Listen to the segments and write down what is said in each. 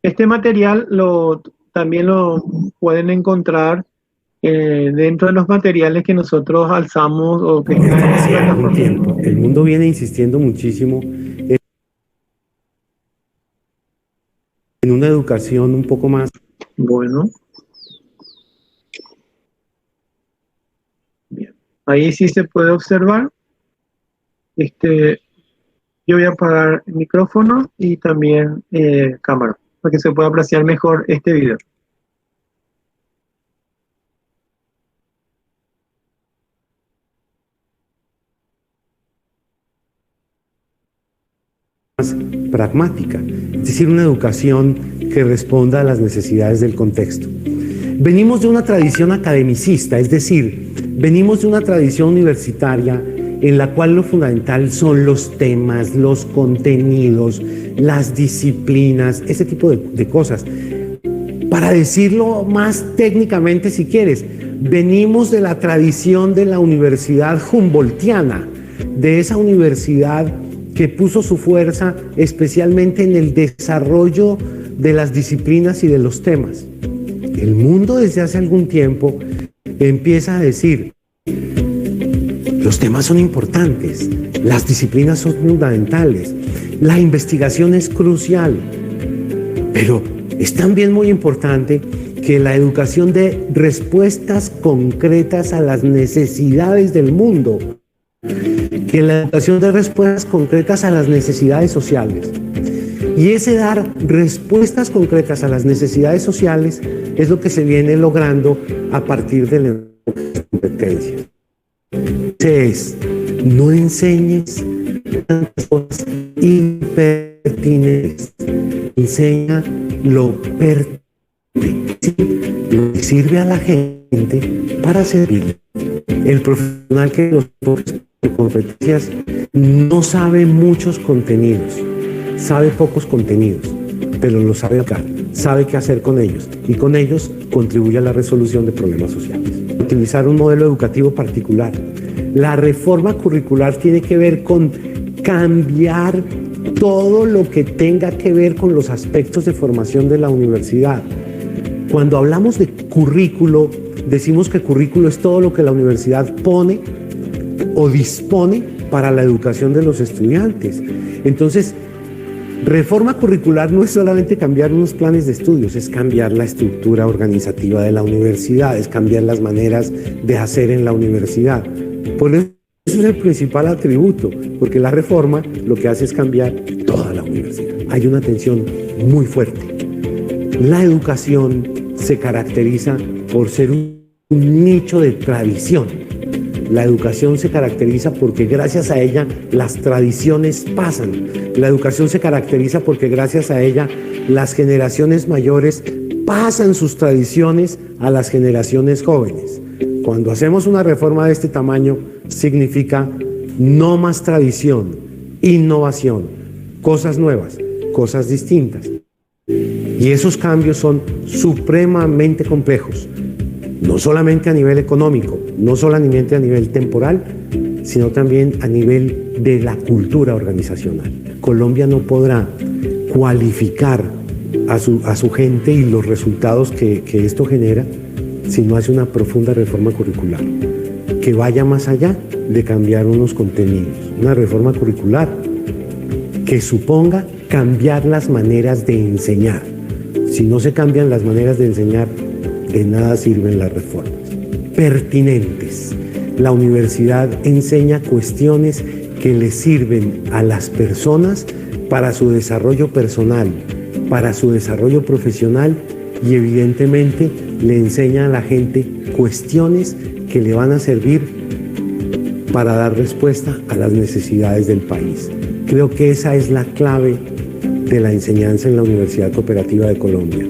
Este material también lo pueden encontrar dentro de los materiales que nosotros alzamos o que están en la Hace algún plataforma. tiempo. El mundo viene insistiendo muchísimo en una educación un poco más. Bueno, bien. Ahí sí se puede observar. Este, yo voy a apagar el micrófono y también cámara, para que se pueda apreciar mejor este video. Pragmática, es decir, una educación que responda a las necesidades del contexto. Venimos de una tradición academicista, es decir, venimos de una tradición universitaria en la cual lo fundamental son los temas, los contenidos, las disciplinas, ese tipo de cosas. Para decirlo más técnicamente, si quieres, venimos de la tradición de la universidad humboldtiana, de esa universidad que puso su fuerza especialmente en el desarrollo de las disciplinas y de los temas. El mundo desde hace algún tiempo empieza a decir, los temas son importantes, las disciplinas son fundamentales, la investigación es crucial, pero es también muy importante que la educación dé respuestas concretas a las necesidades del mundo, que la educación dé respuestas concretas a las necesidades sociales. Y ese dar respuestas concretas a las necesidades sociales es lo que se viene logrando a partir de las competencias. Es, no enseñes tantas cosas impertinentes, enseña lo pertinente, lo que sirve a la gente para servir. El profesional que los competencias no sabe muchos contenidos, sabe pocos contenidos, pero lo sabe aplicar, sabe qué hacer con ellos y con ellos contribuye a la resolución de problemas sociales. Utilizar un modelo educativo particular. La reforma curricular tiene que ver con cambiar todo lo que tenga que ver con los aspectos de formación de la universidad. Cuando hablamos de currículo, decimos que currículo es todo lo que la universidad pone o dispone para la educación de los estudiantes. Entonces, reforma curricular no es solamente cambiar unos planes de estudios, es cambiar la estructura organizativa de la universidad, es cambiar las maneras de hacer en la universidad. Por eso es el principal atributo, porque la reforma lo que hace es cambiar toda la universidad. Hay una tensión muy fuerte. La educación se caracteriza por ser un nicho de tradición. La educación se caracteriza porque gracias a ella las tradiciones pasan. La educación se caracteriza porque gracias a ella las generaciones mayores pasan sus tradiciones a las generaciones jóvenes. Cuando hacemos una reforma de este tamaño, significa no más tradición, innovación, cosas nuevas, cosas distintas. Y esos cambios son supremamente complejos, no solamente a nivel económico, no solamente a nivel temporal, sino también a nivel de la cultura organizacional. Colombia no podrá cualificar a su gente y los resultados que esto genera si no hace una profunda reforma curricular, que vaya más allá de cambiar unos contenidos. Una reforma curricular que suponga cambiar las maneras de enseñar. Si no se cambian las maneras de enseñar, de nada sirven las reformas. Pertinentes. La universidad enseña cuestiones que le sirven a las personas para su desarrollo personal, para su desarrollo profesional y evidentemente le enseña a la gente cuestiones que le van a servir para dar respuesta a las necesidades del país. Creo que esa es la clave de la enseñanza en la Universidad Cooperativa de Colombia.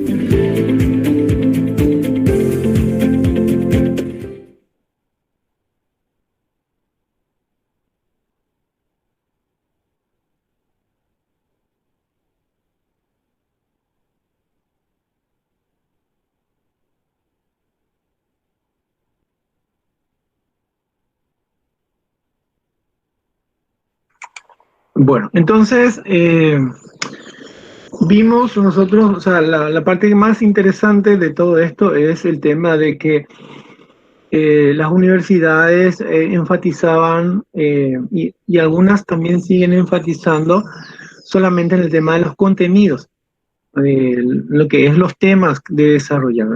Bueno, entonces, Vimos nosotros, o sea, la parte más interesante de todo esto es el tema de que las universidades enfatizaban, y algunas también siguen enfatizando solamente en el tema de los contenidos, lo que es los temas de desarrollar.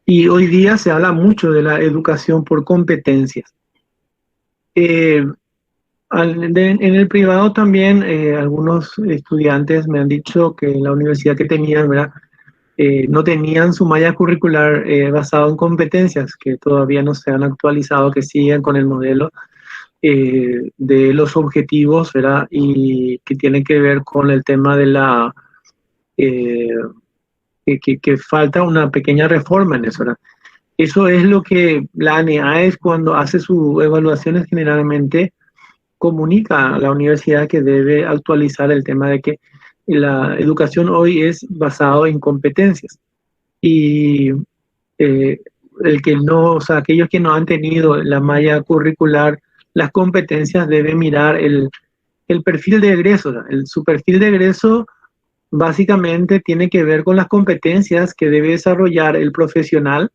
Y hoy día se habla mucho de la educación por competencias. Eh, en el privado también algunos estudiantes me han dicho que la universidad que tenían, ¿verdad? No tenían su malla curricular basado en competencias, que todavía no se han actualizado, que siguen con el modelo de los objetivos, ¿verdad? Y que tiene que ver con el tema de la... eh, que falta una pequeña reforma en eso, ¿verdad? Eso es lo que la ANEAES cuando hace sus evaluaciones generalmente comunica a la universidad que debe actualizar el tema de que la educación hoy es basado en competencias. Y el que no, o sea, aquellos que no han tenido la malla curricular, las competencias, deben mirar el perfil de egreso. Su perfil de egreso básicamente tiene que ver con las competencias que debe desarrollar el profesional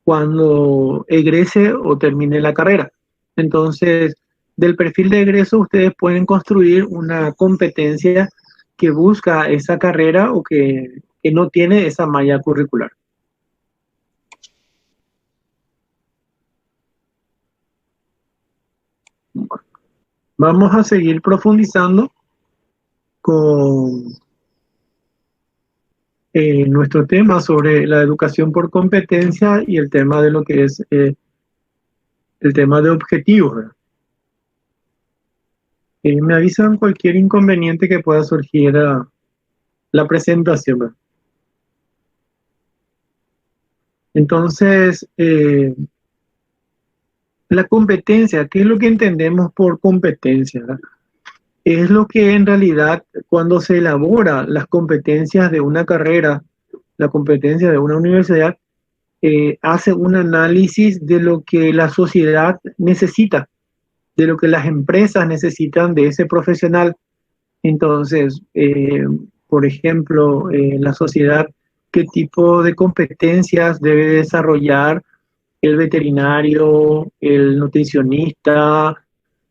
cuando egrese o termine la carrera. Entonces, del perfil de egreso ustedes pueden construir una competencia que busca esa carrera o que no tiene esa malla curricular. Vamos a seguir profundizando con nuestro tema sobre la educación por competencia y el tema de lo que es el tema de objetivos. Me avisan cualquier inconveniente que pueda surgir a la presentación, ¿verdad? Entonces, la competencia, ¿qué es lo que entendemos por competencia, ¿verdad? Es lo que en realidad cuando se elabora las competencias de una carrera, la competencia de una universidad, hace un análisis de lo que la sociedad necesita, de lo que las empresas necesitan de ese profesional. Entonces, por ejemplo, la sociedad, ¿qué tipo de competencias debe desarrollar el veterinario, el nutricionista,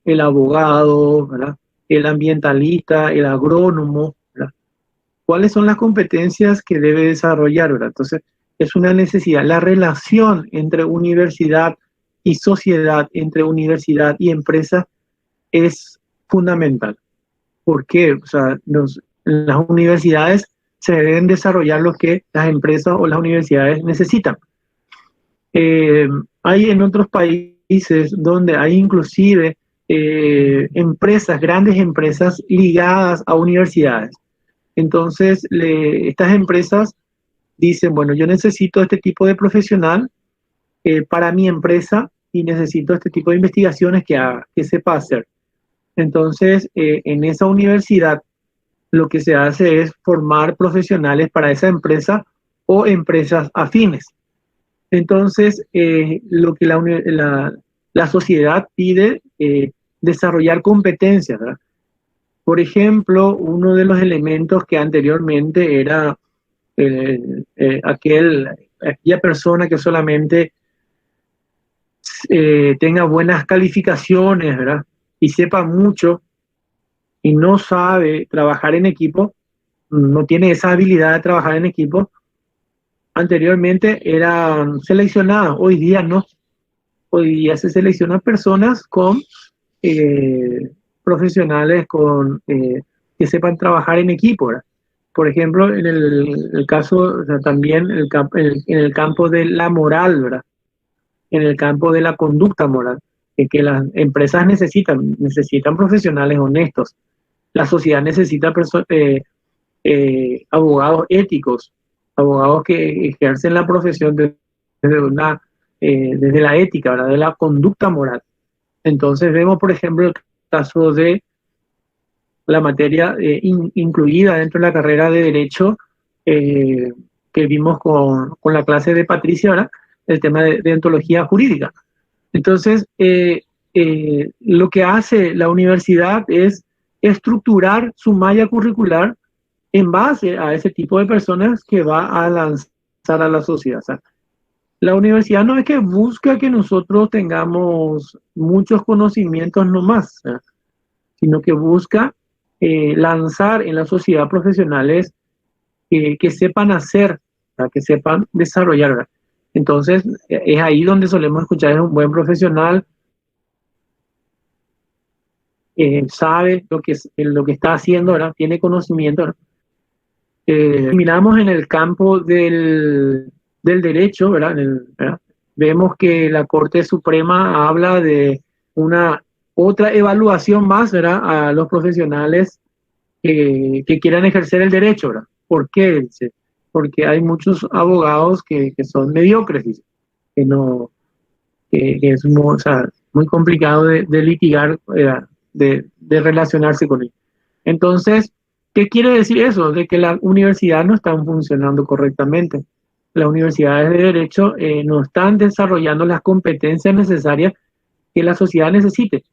el abogado, ¿verdad? El ambientalista, el agrónomo, ¿verdad? ¿Cuáles son las competencias que debe desarrollar, ¿verdad? Entonces, es una necesidad. La relación entre universidad y sociedad, entre universidad y empresa, es fundamental. ¿Por qué? O sea, las universidades se deben desarrollar lo que las empresas o las universidades necesitan. Hay en otros países donde hay inclusive empresas, grandes empresas ligadas a universidades. Entonces, estas empresas dicen, bueno, yo necesito este tipo de profesional para mi empresa y necesito este tipo de investigaciones que sepa hacer. Entonces, en esa universidad lo que se hace es formar profesionales para esa empresa o empresas afines. Entonces, lo que la sociedad pide, desarrollar competencias, ¿verdad? Por ejemplo, uno de los elementos que anteriormente era aquella persona que solamente tenga buenas calificaciones, ¿verdad? Y sepa mucho y no sabe trabajar en equipo, no tiene esa habilidad de trabajar en equipo, anteriormente eran seleccionadas, hoy día no. Hoy día se seleccionan personas con profesionales que sepan trabajar en equipo, ¿verdad? Por ejemplo, en el caso, o sea, también en el campo de la moral, ¿verdad? En el campo de la conducta moral, que las empresas necesitan profesionales honestos. La sociedad necesita abogados éticos, abogados que ejercen la profesión desde la ética, ¿verdad? De la conducta moral. Entonces vemos, por ejemplo, el caso de la materia incluida dentro de la carrera de Derecho que vimos con la clase de Patricia, ¿verdad? El tema de ontología jurídica. Entonces, lo que hace la universidad es estructurar su malla curricular en base a ese tipo de personas que va a lanzar a la sociedad. O sea, la universidad no es que busca que nosotros tengamos muchos conocimientos nomás, ¿verdad? Sino que busca lanzar en la sociedad profesionales que sepan hacer, ¿verdad? Que sepan desarrollar, ¿verdad? Entonces, es ahí donde solemos escuchar, es un buen profesional, sabe lo que está haciendo, ¿verdad? Tiene conocimiento, ¿verdad? Miramos en el campo del derecho, ¿verdad? ¿verdad? Vemos que la Corte Suprema habla de una otra evaluación más, ¿verdad? A los profesionales que quieran ejercer el derecho, ¿verdad? ¿Por qué? Dice, porque hay muchos abogados que son mediocres, dice, que no, que es muy, o sea, muy complicado de litigar, de relacionarse con ellos. Entonces, ¿qué quiere decir eso? De que las universidades no están funcionando correctamente. Las universidades de derecho no están desarrollando las competencias necesarias que la sociedad necesite.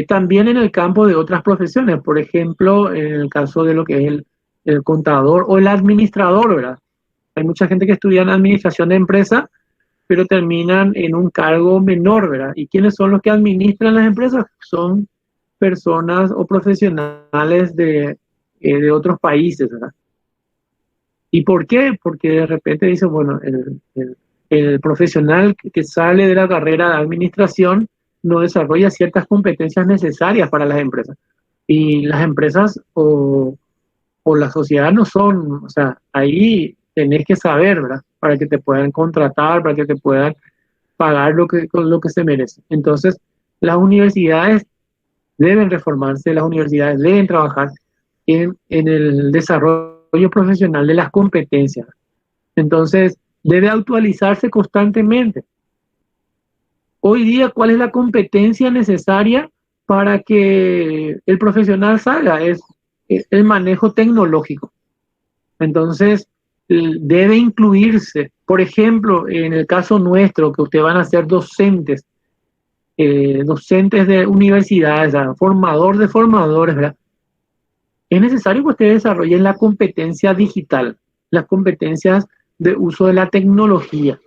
También en el campo de otras profesiones, por ejemplo, en el caso de lo que es el contador o el administrador, ¿verdad? Hay mucha gente que estudia en administración de empresa, pero terminan en un cargo menor, ¿verdad? ¿Y quiénes son los que administran las empresas? Son personas o profesionales de otros países, ¿verdad? ¿Y por qué? Porque de repente dice, bueno, el profesional que sale de la carrera de administración no desarrolla ciertas competencias necesarias para las empresas. Y las empresas o la sociedad no son, o sea, ahí tenés que saber, ¿verdad? Para que te puedan contratar, para que te puedan pagar lo que se merece. Entonces, las universidades deben reformarse, las universidades deben trabajar en el desarrollo profesional de las competencias. Entonces, debe actualizarse constantemente. Hoy día, ¿cuál es la competencia necesaria para que el profesional salga? Es el manejo tecnológico. Entonces, debe incluirse, por ejemplo, en el caso nuestro, que ustedes van a ser docentes, docentes de universidades, ¿verdad? Formador de formadores, ¿verdad? Es necesario que ustedes desarrollen la competencia digital, las competencias de uso de la tecnología.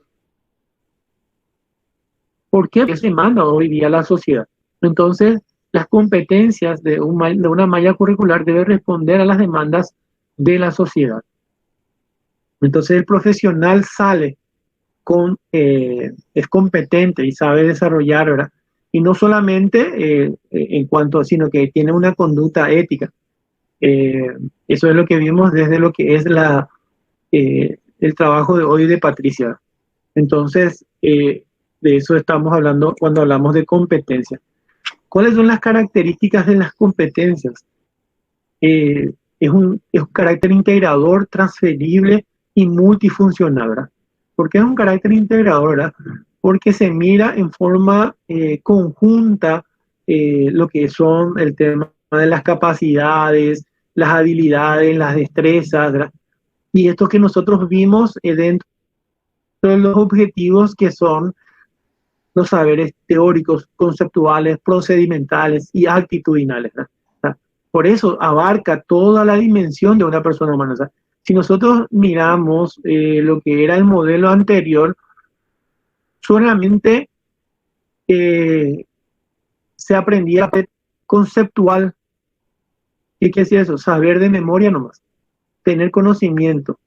¿Por qué se demanda hoy día la sociedad? Entonces, las competencias de una malla curricular deben responder a las demandas de la sociedad. Entonces, el profesional sale es competente y sabe desarrollar, ¿verdad? Y no solamente en cuanto, sino que tiene una conducta ética. Eso es lo que vimos desde lo que es el trabajo de hoy de Patricia. Entonces, de eso estamos hablando cuando hablamos de competencia. ¿Cuáles son las características de las competencias? Es un carácter integrador, transferible y multifuncional, ¿verdad? ¿Por qué es un carácter integrador, verdad? Porque se mira en forma conjunta lo que son el tema de las capacidades, las habilidades, las destrezas, ¿verdad? Y esto que nosotros vimos dentro de los objetivos que son los saberes teóricos, conceptuales, procedimentales y actitudinales, ¿verdad? O sea, por eso abarca toda la dimensión de una persona humana. O sea, si nosotros miramos lo que era el modelo anterior, solamente se aprendía conceptual. ¿Qué quiere decir eso? Saber de memoria nomás, tener conocimiento.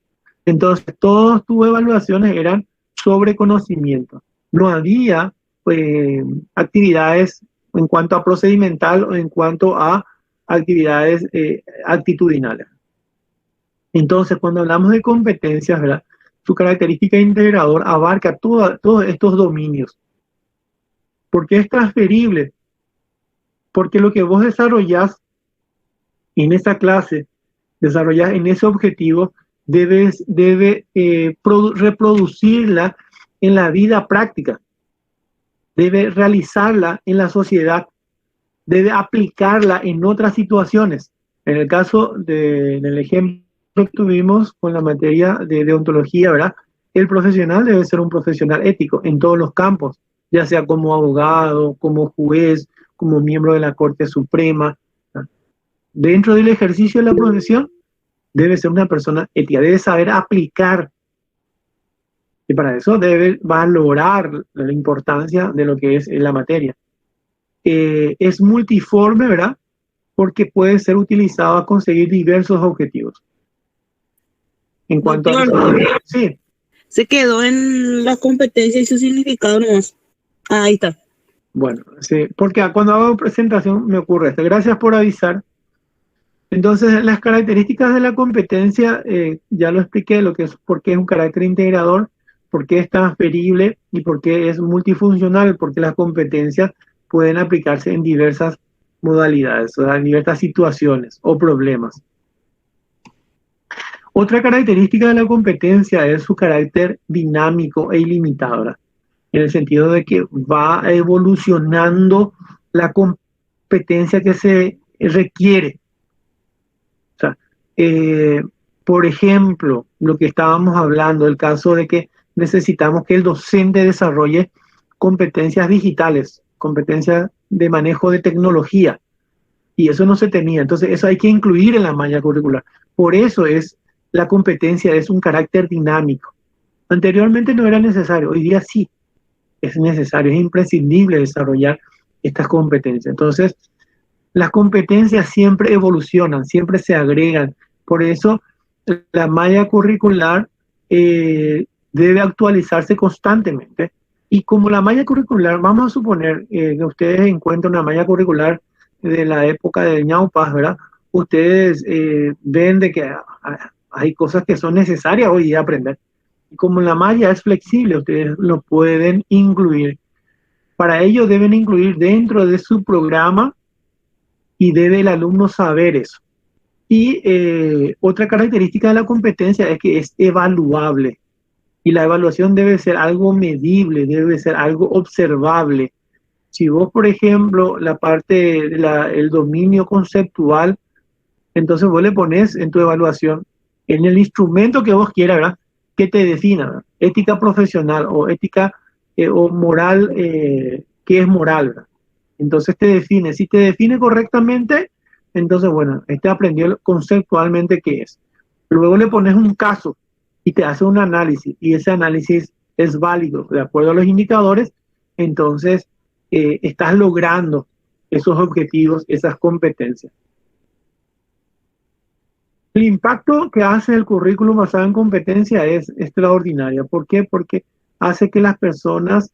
Entonces, todas tus evaluaciones eran sobre conocimiento. No había actividades en cuanto a procedimental o en cuanto a actividades actitudinales. Entonces, cuando hablamos de competencias, ¿verdad? Su característica integrador abarca todos estos dominios. ¿Por qué es transferible? Porque lo que vos desarrollás en esa clase, desarrollás en ese objetivo, debe reproducirla en la vida práctica, debe realizarla en la sociedad, debe aplicarla en otras situaciones. En el caso del ejemplo que tuvimos con la materia de deontología, ¿verdad? El profesional debe ser un profesional ético en todos los campos, ya sea como abogado, como juez, como miembro de la Corte Suprema. ¿Verdad? Dentro del ejercicio de la profesión debe ser una persona ética, debe saber aplicar. Y para eso debe valorar la importancia de lo que es la materia. Es multiforme, ¿verdad? Porque puede ser utilizado a conseguir diversos objetivos. En cuanto a eso, sí. Se quedó en la competencia y su significado nomás. Ahí está. Bueno, sí, porque cuando hago presentación me ocurre esto. Gracias por avisar. Entonces, las características de la competencia, ya lo expliqué, lo que es, por qué es un carácter integrador, por qué es transferible y por qué es multifuncional, porque las competencias pueden aplicarse en diversas modalidades, o sea, en diversas situaciones o problemas. Otra característica de la competencia es su carácter dinámico e ilimitado, ¿verdad? En el sentido de que va evolucionando la competencia que se requiere. O sea, por ejemplo, lo que estábamos hablando, el caso de que necesitamos que el docente desarrolle competencias digitales, competencias de manejo de tecnología, y eso no se tenía. Entonces, eso hay que incluir en la malla curricular. Por eso la competencia es un carácter dinámico. Anteriormente no era necesario, hoy día sí es necesario, es imprescindible desarrollar estas competencias. Entonces, las competencias siempre evolucionan, siempre se agregan. Por eso, la malla curricular debe actualizarse constantemente. Y como la malla curricular, vamos a suponer que ustedes encuentran una malla curricular de la época de ñaupas, ¿verdad? Ustedes ven de que hay cosas que son necesarias hoy día aprender. Y como la malla es flexible, ustedes lo pueden incluir. Para ello deben incluir dentro de su programa y debe el alumno saber eso. Y otra característica de la competencia es que es evaluable. Y la evaluación debe ser algo medible, debe ser algo observable. Si vos, por ejemplo, la parte el dominio conceptual, entonces vos le pones en tu evaluación, en el instrumento que vos quieras, ¿verdad?, que te defina, ¿verdad?, ética profesional o ética o moral, ¿qué es moral?, ¿verdad? Entonces te define. Si te define correctamente, entonces, bueno, aprendió conceptualmente qué es. Luego le pones un caso y te hace un análisis, y ese análisis es válido de acuerdo a los indicadores, entonces estás logrando esos objetivos, esas competencias. El impacto que hace el currículum basado en competencia es extraordinario. ¿Por qué? Porque hace que las personas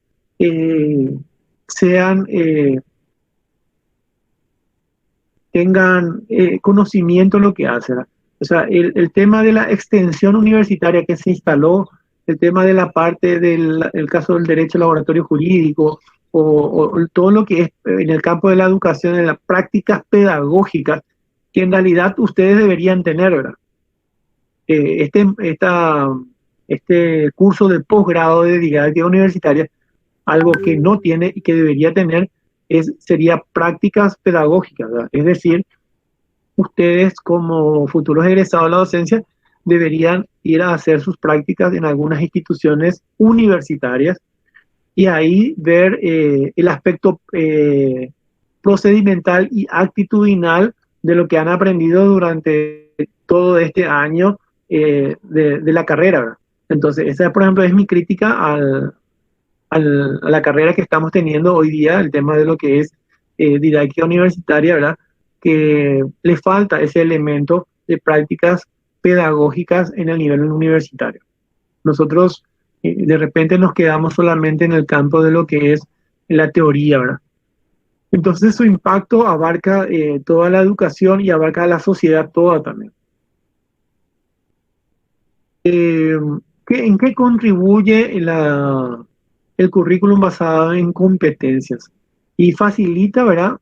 tengan conocimiento de lo que hacen. O sea, el tema de la extensión universitaria que se instaló, el tema de la parte el caso del derecho laboratorio jurídico, o todo lo que es en el campo de la educación, en las prácticas pedagógicas, que en realidad ustedes deberían tener, ¿verdad? Este curso de posgrado de didáctica universitaria, algo que no tiene y que debería tener, sería prácticas pedagógicas, ¿verdad? Es decir, ustedes como futuros egresados de la docencia deberían ir a hacer sus prácticas en algunas instituciones universitarias y ahí ver el aspecto procedimental y actitudinal de lo que han aprendido durante todo este año de la carrera, ¿verdad? Entonces, esa, por ejemplo, es mi crítica a la carrera que estamos teniendo hoy día, el tema de lo que es didáctica universitaria, ¿verdad?, que le falta ese elemento de prácticas pedagógicas en el nivel universitario. Nosotros de repente nos quedamos solamente en el campo de lo que es la teoría, ¿verdad? Entonces su impacto abarca toda la educación y abarca la sociedad toda también. ¿En qué contribuye el currículum basado en competencias? Y facilita, ¿verdad?,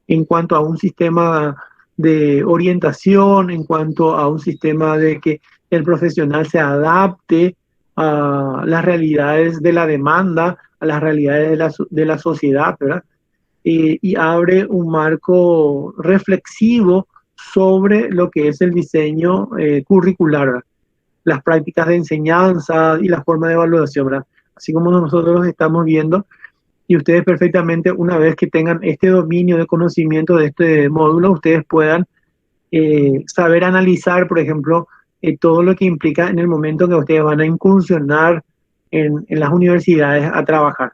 en cuanto a un sistema de orientación, en cuanto a un sistema de que el profesional se adapte a las realidades de la demanda, a las realidades de la sociedad, ¿verdad? Y abre un marco reflexivo sobre lo que es el diseño curricular, ¿verdad?, las prácticas de enseñanza y la forma de evaluación, ¿verdad? Así como nosotros estamos viendo, y ustedes perfectamente, una vez que tengan este dominio de conocimiento de este módulo, ustedes puedan saber analizar, por ejemplo, todo lo que implica en el momento que ustedes van a incursionar en las universidades a trabajar.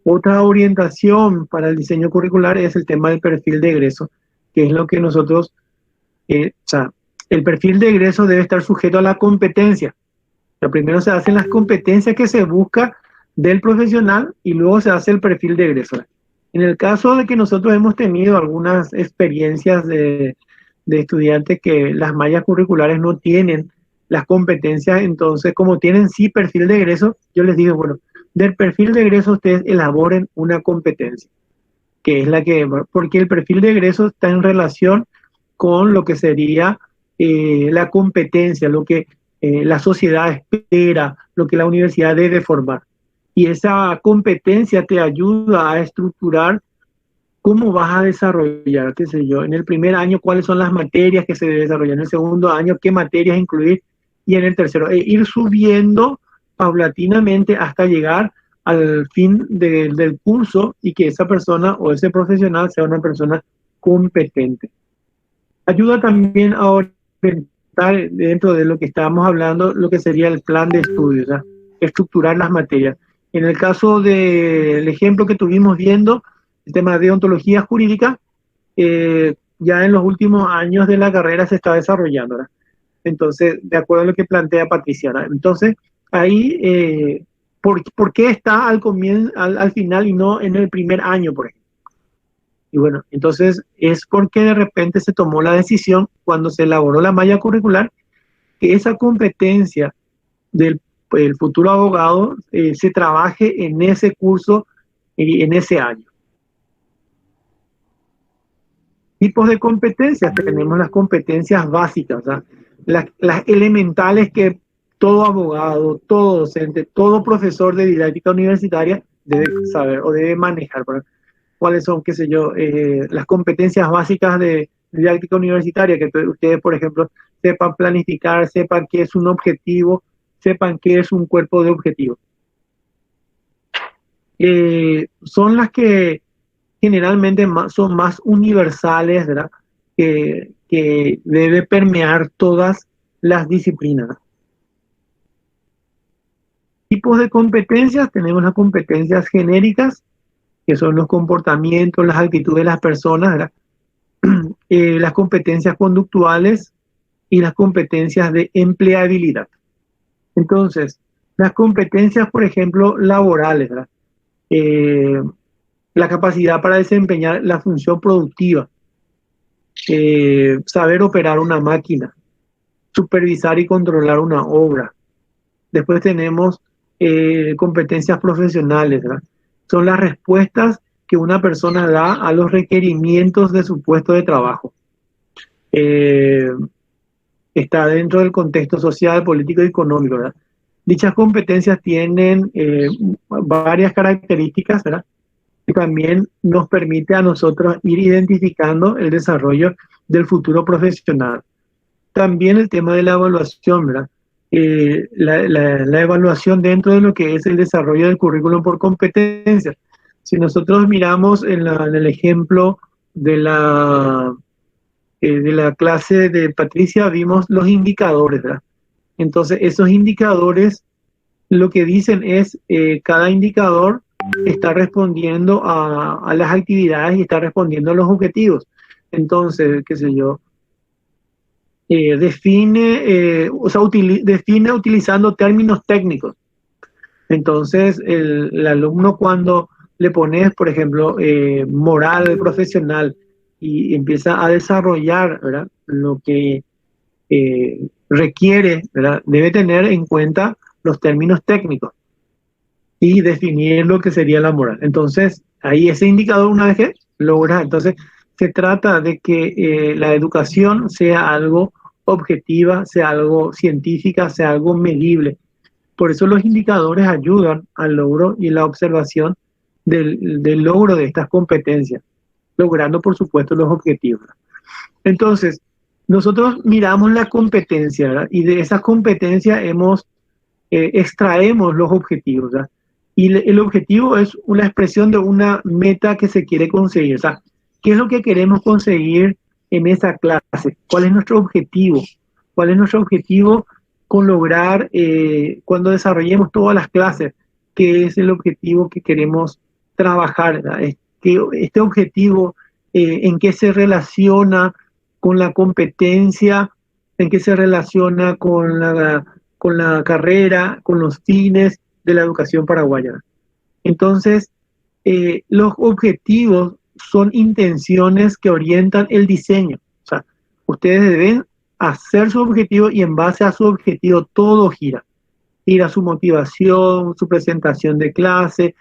Otra orientación para el diseño curricular es el tema del perfil de egreso, que es lo que nosotros, o sea, el perfil de egreso debe estar sujeto a la competencia. O sea, primero se hacen las competencias que se busca del profesional y luego se hace el perfil de egreso. En el caso de que nosotros hemos tenido algunas experiencias de estudiantes que las mallas curriculares no tienen las competencias, entonces como tienen sí perfil de egreso, yo les digo, bueno, del perfil de egreso ustedes elaboren una competencia, que es la que, porque el perfil de egreso está en relación con lo que sería la competencia, lo que la sociedad espera, lo que la universidad debe formar. Y esa competencia te ayuda a estructurar cómo vas a desarrollar, qué sé yo, en el primer año cuáles son las materias que se deben desarrollar, en el segundo año qué materias incluir y en el tercero, ir subiendo paulatinamente hasta llegar al fin del curso y que esa persona o ese profesional sea una persona competente. Ayuda también a orientar dentro de lo que estábamos hablando, lo que sería el plan de estudios, ¿verdad? Estructurar las materias. En el caso del ejemplo que tuvimos viendo, el tema de ontología jurídica, ya en los últimos años de la carrera se está desarrollando, ¿verdad? Entonces, de acuerdo a lo que plantea Patricia, ¿verdad? Entonces, ahí, ¿por qué está al final y no en el primer año, por ejemplo? Y bueno, entonces es porque de repente se tomó la decisión cuando se elaboró la malla curricular que esa competencia del futuro abogado se trabaje en ese curso y en ese año. Tipos de competencias, tenemos las competencias básicas, ¿verdad? Las elementales que todo abogado, todo docente, todo profesor de didáctica universitaria debe saber o debe manejar. ¿Cuáles son, qué sé yo, las competencias básicas de didáctica universitaria? Que ustedes, por ejemplo, sepan planificar, sepan qué es un objetivo, sepan qué es un cuerpo de objetivos. Son las que generalmente son más universales, ¿verdad? Que debe permear todas las disciplinas. Tipos de competencias, tenemos las competencias genéricas, que son los comportamientos, las actitudes de las personas, ¿verdad? Las competencias conductuales y las competencias de empleabilidad. Entonces, las competencias, por ejemplo, laborales, ¿verdad? La capacidad para desempeñar la función productiva, saber operar una máquina, supervisar y controlar una obra. Después tenemos competencias profesionales, ¿verdad? Son las respuestas que una persona da a los requerimientos de su puesto de trabajo. Está dentro del contexto social, político y económico, ¿verdad? Dichas competencias tienen varias características, ¿verdad? Que también nos permite a nosotros ir identificando el desarrollo del futuro profesional. También el tema de la evaluación, ¿verdad? La evaluación dentro de lo que es el desarrollo del currículum por competencias. Si nosotros miramos en el ejemplo de la clase de Patricia, vimos los indicadores, ¿verdad? Entonces, esos indicadores, lo que dicen es, cada indicador está respondiendo a las actividades y está respondiendo a los objetivos. Entonces, qué sé yo, define utilizando términos técnicos. Entonces, el alumno cuando le pones, por ejemplo, moral profesional y empieza a desarrollar, ¿verdad?, lo que requiere, ¿verdad?, debe tener en cuenta los términos técnicos y definir lo que sería la moral. Entonces, ahí ese indicador, una vez que logra, entonces se trata de que la educación sea algo objetiva, sea algo científica, sea algo medible. Por eso los indicadores ayudan al logro y la observación del logro de estas competencias, logrando, por supuesto, los objetivos. Entonces, nosotros miramos la competencia, ¿verdad?, y de esas competencias extraemos los objetivos, ¿verdad? Y el objetivo es una expresión de una meta que se quiere conseguir. O sea, ¿Qué es lo que queremos conseguir en esa clase? ¿Cuál es nuestro objetivo? ¿Cuál es nuestro objetivo con lograr cuando desarrollemos todas las clases? ¿Qué es el objetivo que queremos trabajar? Este objetivo, ¿en qué se relaciona con la competencia? ¿En qué se relaciona con la carrera, con los fines de la educación paraguaya? Entonces, los objetivos son intenciones que orientan el diseño. O sea, ustedes deben hacer su objetivo y en base a su objetivo todo gira. Gira su motivación, su presentación de clase,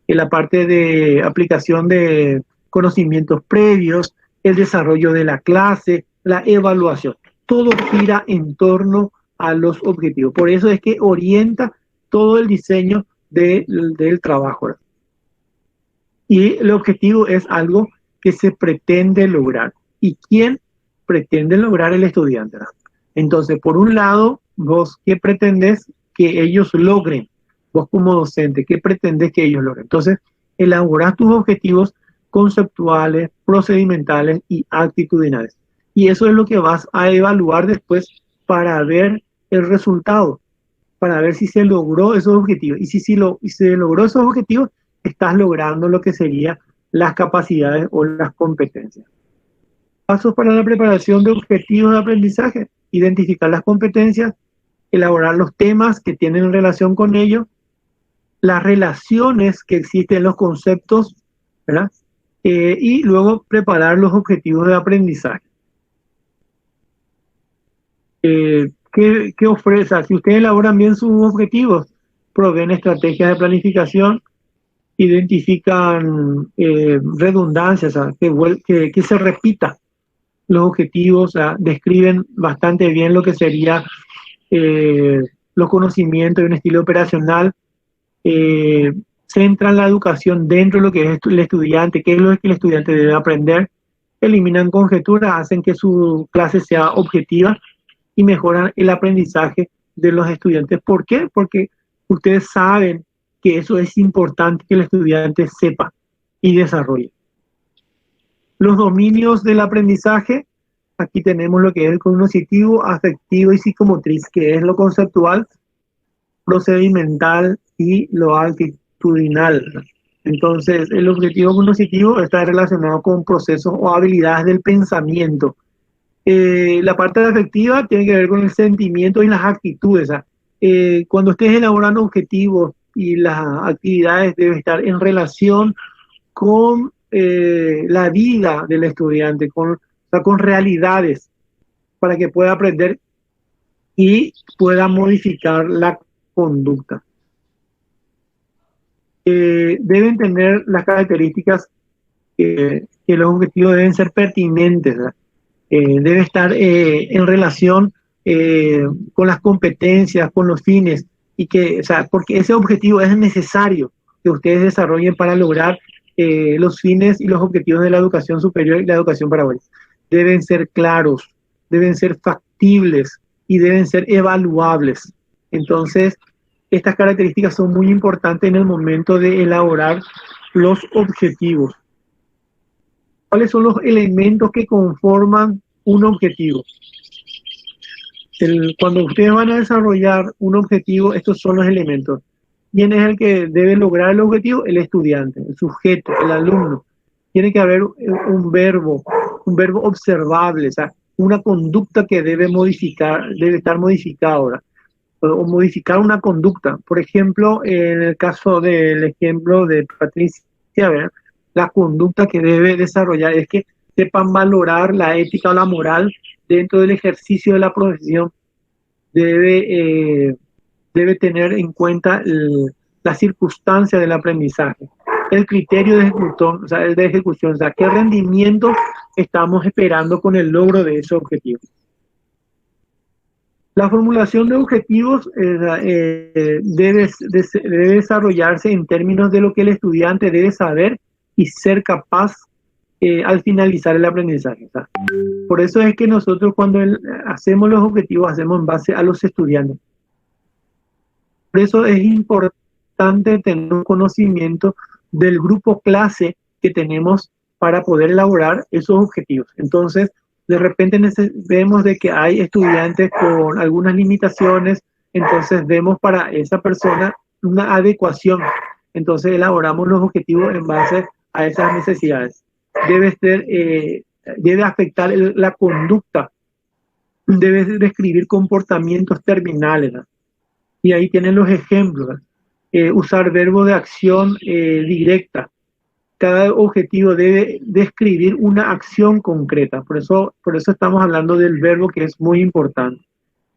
la parte de aplicación de conocimientos previos, el desarrollo de la clase, la evaluación. Todo gira en torno a los objetivos. Por eso es que orienta todo el diseño del trabajo. Y el objetivo es algo que se pretende lograr. ¿Y quién pretende lograr? El estudiante. Entonces, por un lado, vos, ¿qué pretendés que ellos logren? Vos como docente, ¿qué pretendés que ellos logren? Entonces, elaborás tus objetivos conceptuales, procedimentales y actitudinales. Y eso es lo que vas a evaluar después para ver el resultado, para ver si se logró esos objetivos. Y si se logró esos objetivos, estás logrando lo que serían las capacidades o las competencias. Pasos para la preparación de objetivos de aprendizaje: identificar las competencias, elaborar los temas que tienen relación con ello, las relaciones que existen en los conceptos, ¿verdad? Y luego preparar los objetivos de aprendizaje. ¿Qué ofrece? Si ustedes elaboran bien sus objetivos, proveen estrategias de planificación, identifican redundancias, o sea, que se repita los objetivos, o sea, describen bastante bien lo que sería los conocimientos de un estilo operacional, centran la educación dentro de lo que es el estudiante, qué es lo que el estudiante debe aprender, eliminan conjeturas, hacen que su clase sea objetiva y mejoran el aprendizaje de los estudiantes. ¿Por qué? Porque ustedes saben que eso es importante que el estudiante sepa y desarrolle. Los dominios del aprendizaje: aquí tenemos lo que es el cognitivo, afectivo y psicomotriz, que es lo conceptual, procedimental y lo actitudinal. Entonces, el objetivo cognitivo está relacionado con procesos o habilidades del pensamiento. La parte afectiva tiene que ver con el sentimiento y las actitudes. Cuando ustedes elaboran objetivos y las actividades deben estar en relación con la vida del estudiante, con realidades, para que pueda aprender y pueda modificar la conducta. Deben tener las características que los objetivos deben ser pertinentes, ¿verdad? Debe estar en relación con las competencias, con los fines, y porque ese objetivo es necesario que ustedes desarrollen para lograr los fines y los objetivos de la educación superior y la educación paraguaya. Deben ser claros, deben ser factibles y deben ser evaluables. Entonces, estas características son muy importantes en el momento de elaborar los objetivos. ¿Cuáles son los elementos que conforman un objetivo? Cuando ustedes van a desarrollar un objetivo, estos son los elementos. ¿Quién es el que debe lograr el objetivo? El estudiante, el sujeto, el alumno. Tiene que haber un verbo observable, o sea, una conducta que debe estar modificada ahora, o modificar una conducta. Por ejemplo, en el caso del ejemplo de Patricia, ¿verdad? La conducta que debe desarrollar es que sepan valorar la ética o la moral dentro del ejercicio de la profesión. Debe tener en cuenta la circunstancia del aprendizaje, el criterio de ejecución, o sea, qué rendimiento estamos esperando con el logro de ese objetivo. La formulación de objetivos debe desarrollarse en términos de lo que el estudiante debe saber y ser capaz al finalizar el aprendizaje. ¿Sabes? Por eso es que nosotros cuando hacemos los objetivos hacemos en base a los estudiantes. Por eso es importante importante tener un conocimiento del grupo clase que tenemos para poder elaborar esos objetivos. Entonces, de repente vemos de que hay estudiantes con algunas limitaciones, entonces vemos para esa persona una adecuación. Entonces elaboramos los objetivos en base a esas necesidades. Debe afectar la conducta, debe describir comportamientos terminales, ¿no? Y ahí tienen los ejemplos, ¿no? Usar verbo de acción directa. Cada objetivo debe describir una acción concreta, por eso estamos hablando del verbo, que es muy importante.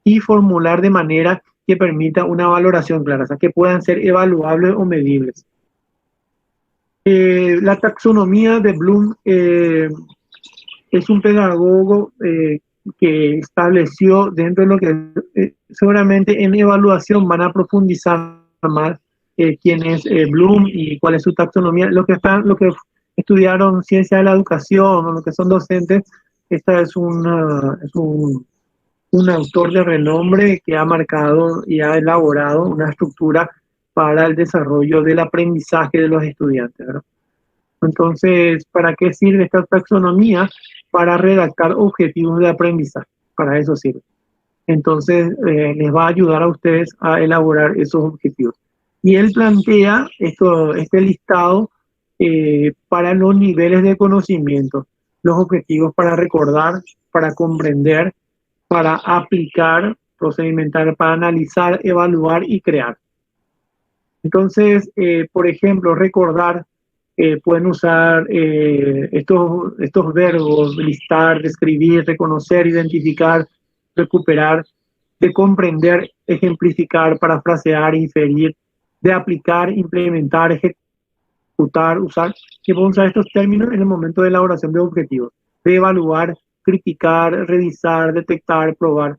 Y formular de manera que permita una valoración clara, o sea, que puedan ser evaluables o medibles. La taxonomía de Bloom es un pedagogo que estableció dentro de lo que seguramente en evaluación van a profundizar más quién es Bloom y cuál es su taxonomía. Lo que estudiaron ciencia de la educación o lo que son docentes, esta es un autor de renombre que ha marcado y ha elaborado una estructura para el desarrollo del aprendizaje de los estudiantes, ¿verdad? Entonces, ¿para qué sirve esta taxonomía? Para redactar objetivos de aprendizaje. Para eso sirve. Entonces, les va a ayudar a ustedes a elaborar esos objetivos. Y él plantea este listado para los niveles de conocimiento, los objetivos para recordar, para comprender, para aplicar, procedimental, para analizar, evaluar y crear. Entonces, por ejemplo, recordar, pueden usar estos verbos: listar, describir, reconocer, identificar, recuperar; de comprender, ejemplificar, parafrasear, inferir; de aplicar, implementar, ejecutar, usar. Que pueden usar estos términos en el momento de elaboración de objetivos. De evaluar, criticar, revisar, detectar, probar;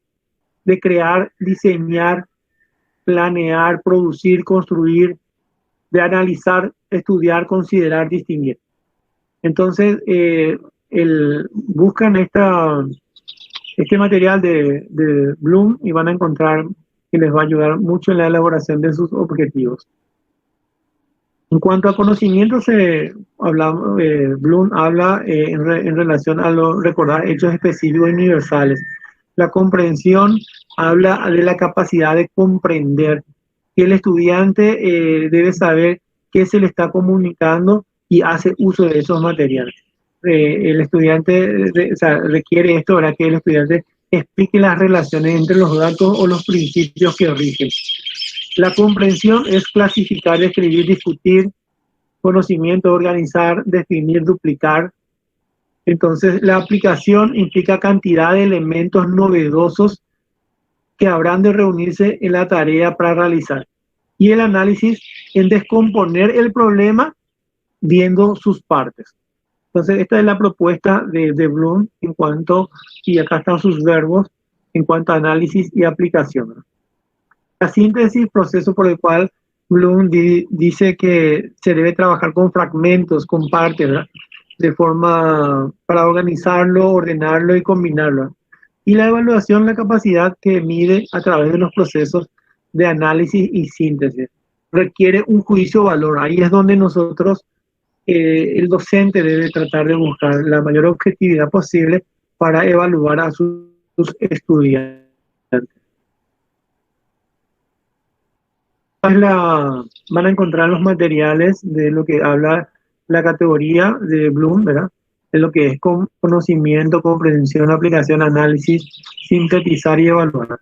de crear, diseñar, planear, producir, construir; de analizar, estudiar, considerar, distinguir. Entonces, buscan este material de Bloom y van a encontrar que les va a ayudar mucho en la elaboración de sus objetivos. En cuanto a conocimiento, Bloom habla en relación a recordar hechos específicos y universales. La comprensión habla de la capacidad de comprender, que el estudiante debe saber qué se le está comunicando y hace uso de esos materiales. El estudiante requiere esto, ¿verdad? Que el estudiante explique las relaciones entre los datos o los principios que rigen. La comprensión es clasificar, escribir, discutir; conocimiento, organizar, definir, duplicar. Entonces, la aplicación implica cantidad de elementos novedosos que habrán de reunirse en la tarea para realizar. Y el análisis en descomponer el problema viendo sus partes. Entonces, esta es la propuesta de Bloom en cuanto, y acá están sus verbos, en cuanto a análisis y aplicación. La síntesis, proceso por el cual Bloom dice que se debe trabajar con fragmentos, con partes, ¿verdad? De forma para organizarlo, ordenarlo y combinarlo. Y la evaluación, la capacidad que mide a través de los procesos de análisis y síntesis. Requiere un juicio-valor. Ahí es donde nosotros, el docente debe tratar de buscar la mayor objetividad posible para evaluar a sus estudiantes. Van a encontrar los materiales de lo que habla la categoría de Bloom, ¿verdad? De lo que es conocimiento, comprensión, aplicación, análisis, sintetizar y evaluar.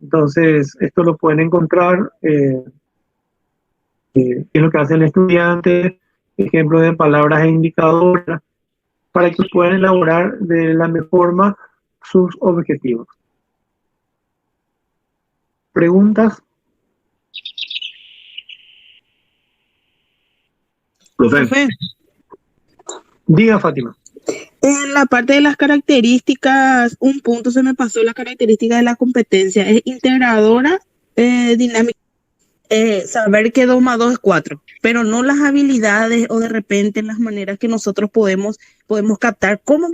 Entonces, esto lo pueden encontrar, es lo que hace el estudiante, ejemplo de palabras e indicadores, para que puedan elaborar de la mejor forma sus objetivos. ¿Preguntas? Profe, Diga, Fátima. en la parte de las características, un punto se me pasó: la característica de la competencia es integradora, dinámica, saber que 2 más 2 es 4, pero no las habilidades o de repente las maneras que nosotros podemos captar cómo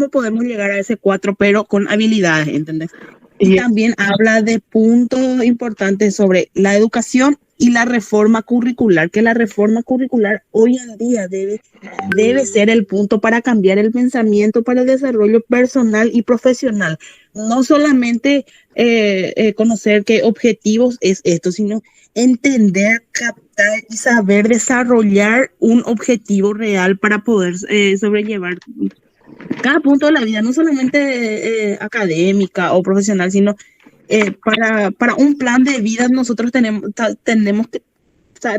podemos llegar a ese 4, pero con habilidades, ¿entendés? Y también habla de puntos importantes sobre la educación y la reforma curricular, que la reforma curricular hoy en día debe ser el punto para cambiar el pensamiento para el desarrollo personal y profesional. No solamente conocer qué objetivos es esto, sino entender, captar y saber desarrollar un objetivo real para poder sobrellevar cada punto de la vida, no solamente académica o profesional, sino para un plan de vida nosotros tenemos que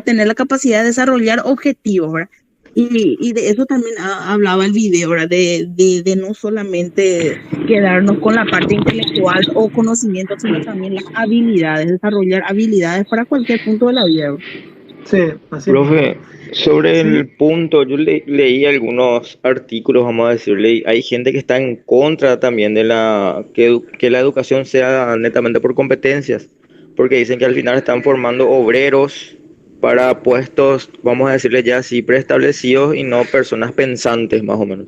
tener la capacidad de desarrollar objetivos, ¿verdad? Y de eso también hablaba el video, ¿verdad? De no solamente quedarnos con la parte intelectual o conocimiento, sino también las habilidades, desarrollar habilidades para cualquier punto de la vida, ¿verdad? Sí, así. Profe, sobre Sí. el punto, yo leí algunos artículos, vamos a decirle, hay gente que está en contra también de que la educación sea netamente por competencias, porque dicen que al final están formando obreros para puestos, vamos a decirle ya así, preestablecidos y no personas pensantes, más o menos.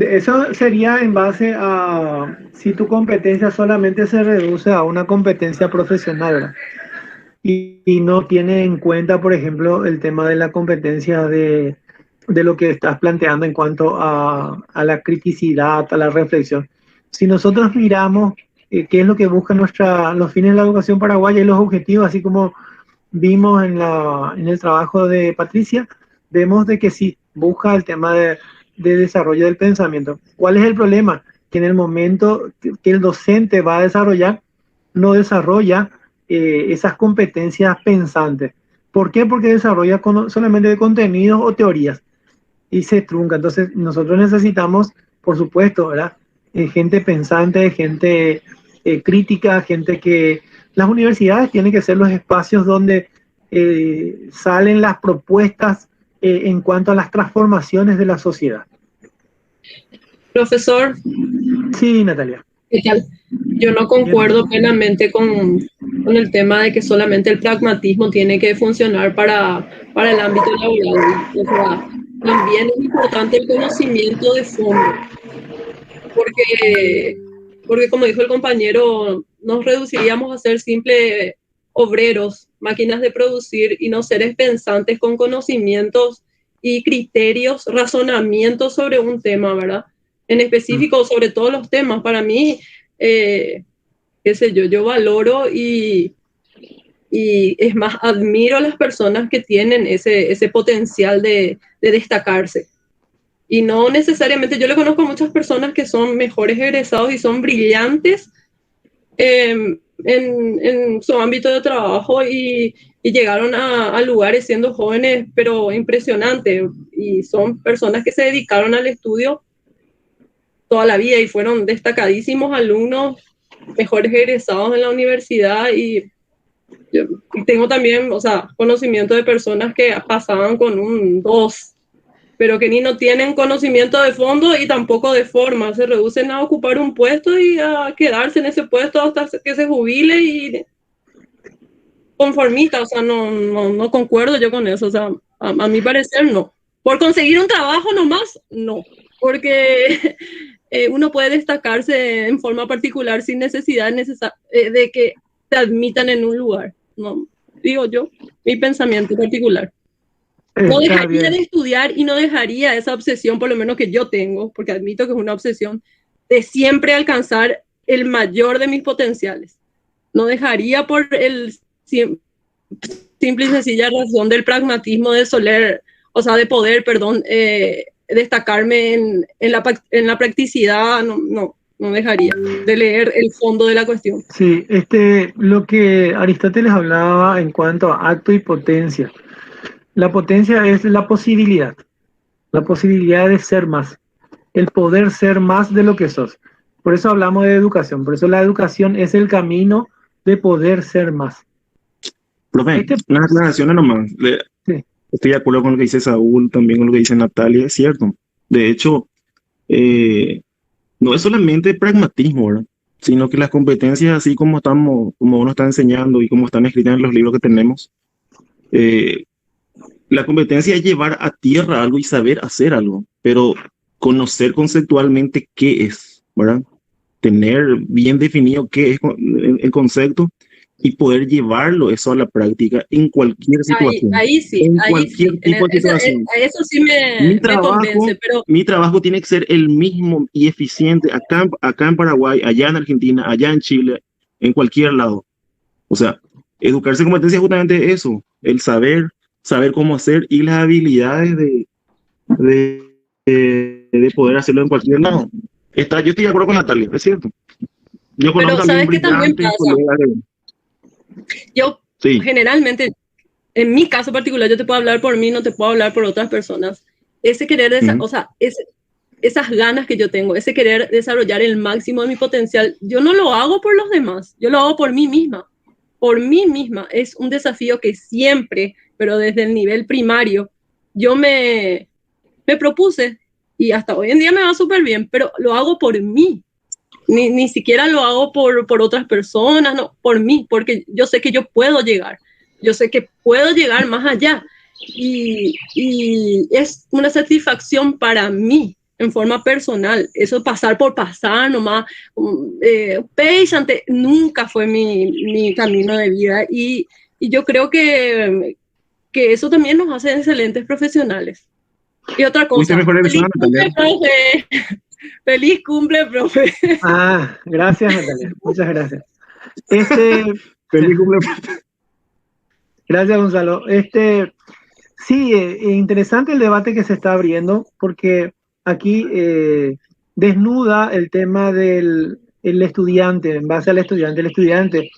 Eso sería en base a si tu competencia solamente se reduce a una competencia profesional, ¿verdad? Y no tiene en cuenta, por ejemplo, el tema de la competencia de lo que estás planteando en cuanto a la criticidad, a la reflexión. Si nosotros miramos qué es lo que buscan los fines de la educación paraguaya y los objetivos, así como vimos en el trabajo de Patricia, vemos de que sí, busca el tema de desarrollo del pensamiento. ¿Cuál es el problema? Que en el momento que el docente va a desarrollar, no desarrolla esas competencias pensantes. ¿Por qué? Porque desarrolla solamente de contenidos o teorías y se trunca. Entonces nosotros necesitamos, por supuesto, ¿verdad? Gente pensante, gente crítica, gente que... Las universidades tienen que ser los espacios donde salen las propuestas en cuanto a las transformaciones de la sociedad. Profesor, Sí, Natalia. ¿qué tal? Yo no concuerdo plenamente con el tema de que solamente el pragmatismo tiene que funcionar para el ámbito laboral. O sea, también es importante el conocimiento de fondo, porque como dijo el compañero, nos reduciríamos a ser simples obreros, máquinas de producir y no seres pensantes con conocimientos y criterios, razonamientos sobre un tema, ¿verdad? En específico sobre todos los temas. Para mí, qué sé yo valoro y es más, admiro a las personas que tienen ese potencial de destacarse. Y no necesariamente, yo le conozco a muchas personas que son mejores egresados y son brillantes en su ámbito de trabajo y llegaron a lugares siendo jóvenes, pero impresionantes. Y son personas que se dedicaron al estudio toda la vida y fueron destacadísimos alumnos, mejores egresados en la universidad y tengo también, o sea, conocimiento de personas que pasaban con un 2, pero que ni no tienen conocimiento de fondo y tampoco de forma, se reducen a ocupar un puesto y a quedarse en ese puesto hasta que se jubile y conformista, o sea, no concuerdo yo con eso, o sea, a mi parecer no. Por conseguir un trabajo nomás, no, porque uno puede destacarse en forma particular sin necesidad de que te admitan en un lugar, no, digo yo, mi pensamiento particular. No dejaría de estudiar y no dejaría esa obsesión, por lo menos que yo tengo, porque admito que es una obsesión, de siempre alcanzar el mayor de mis potenciales. No dejaría por el simple y sencilla razón del pragmatismo de poder destacarme en la practicidad, no dejaría de leer el fondo de la cuestión. Sí, lo que Aristóteles hablaba en cuanto a acto y potencia. La potencia es la posibilidad de ser más, el poder ser más de lo que sos. Por eso hablamos de educación, por eso la educación es el camino de poder ser más. Profe, unas aclaraciones nomás. Sí. Estoy de acuerdo con lo que dice Saúl, también con lo que dice Natalia, es cierto. De hecho, no es solamente pragmatismo, ¿verdad? Sino que las competencias, así como uno está enseñando y como están escritas en los libros que tenemos, la competencia es llevar a tierra algo y saber hacer algo, pero conocer conceptualmente qué es, ¿verdad? Tener bien definido qué es el concepto y poder llevarlo eso a la práctica en cualquier situación. Ahí sí, en ahí cualquier sí. tipo de situación. Eso sí Mi me trabajo, convence, pero mi trabajo tiene que ser el mismo y eficiente acá en Paraguay, allá en Argentina, allá en Chile, en cualquier lado. O sea, educarse en competencia es justamente eso, el saber cómo hacer y las habilidades de poder hacerlo en cualquier lado. Yo estoy de acuerdo con Natalia, es cierto. Yo conozco pero también ¿sabes qué también brillantes pasa? colegas Yo sí. generalmente, en mi caso particular, yo te puedo hablar por mí, no te puedo hablar por otras personas. Ese querer, o sea, esas ganas que yo tengo, ese querer desarrollar el máximo de mi potencial, yo no lo hago por los demás, yo lo hago por mí misma. Por mí misma. Es un desafío que siempre, pero desde el nivel primario, yo me propuse y hasta hoy en día me va súper bien, pero lo hago por mí. Ni siquiera lo hago por otras personas, no, por mí, porque yo sé que yo puedo llegar, yo sé que puedo llegar más allá y es una satisfacción para mí en forma personal, eso pasar por pasar nomás, nunca fue mi camino de vida y yo creo que eso también nos hace excelentes profesionales. Y otra Fuiste cosa, mejor feliz egresada, cumple, Natalia. profe. Feliz cumple, profe. Ah, gracias, Natalia. Muchas gracias. Feliz cumpleaños. Gracias, Gonzalo. Sí, interesante el debate que se está abriendo, porque aquí desnuda el tema del el estudiante, en base al estudiante. El estudiante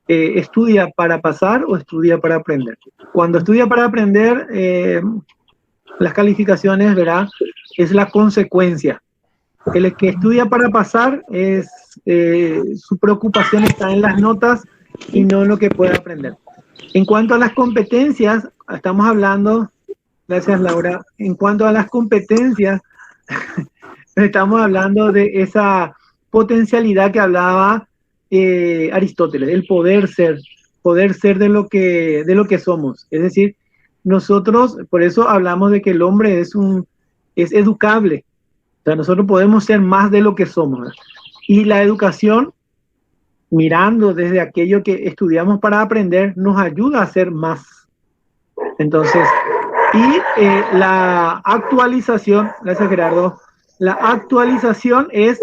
estudia para pasar o estudia para aprender. Cuando estudia para aprender, las calificaciones, ¿verdad? Es la consecuencia. El que estudia para pasar su preocupación está en las notas y no en lo que puede aprender. En cuanto a las competencias, estamos hablando, gracias Laura, en cuanto a las competencias, estamos hablando de esa potencialidad que hablaba Aristóteles, el poder ser de lo que somos. Es decir, nosotros, por eso hablamos de que el hombre es educable. O sea, nosotros podemos ser más de lo que somos, ¿verdad? Y la educación, mirando desde aquello que estudiamos para aprender, nos ayuda a ser más. Entonces, y la actualización, gracias Gerardo, la actualización es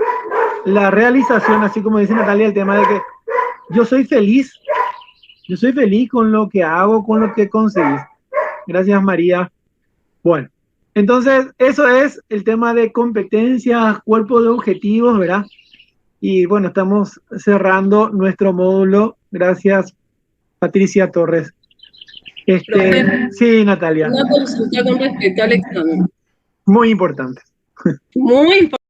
la realización, así como dice Natalia, el tema de que yo soy feliz con lo que hago, con lo que conseguí. Gracias María. Bueno, entonces eso es el tema de competencias, cuerpo de objetivos, ¿verdad? Y bueno, estamos cerrando nuestro módulo. Gracias, Patricia Torres. Sí, Natalia. Una consulta con respecto al examen. Muy importante. Muy importante.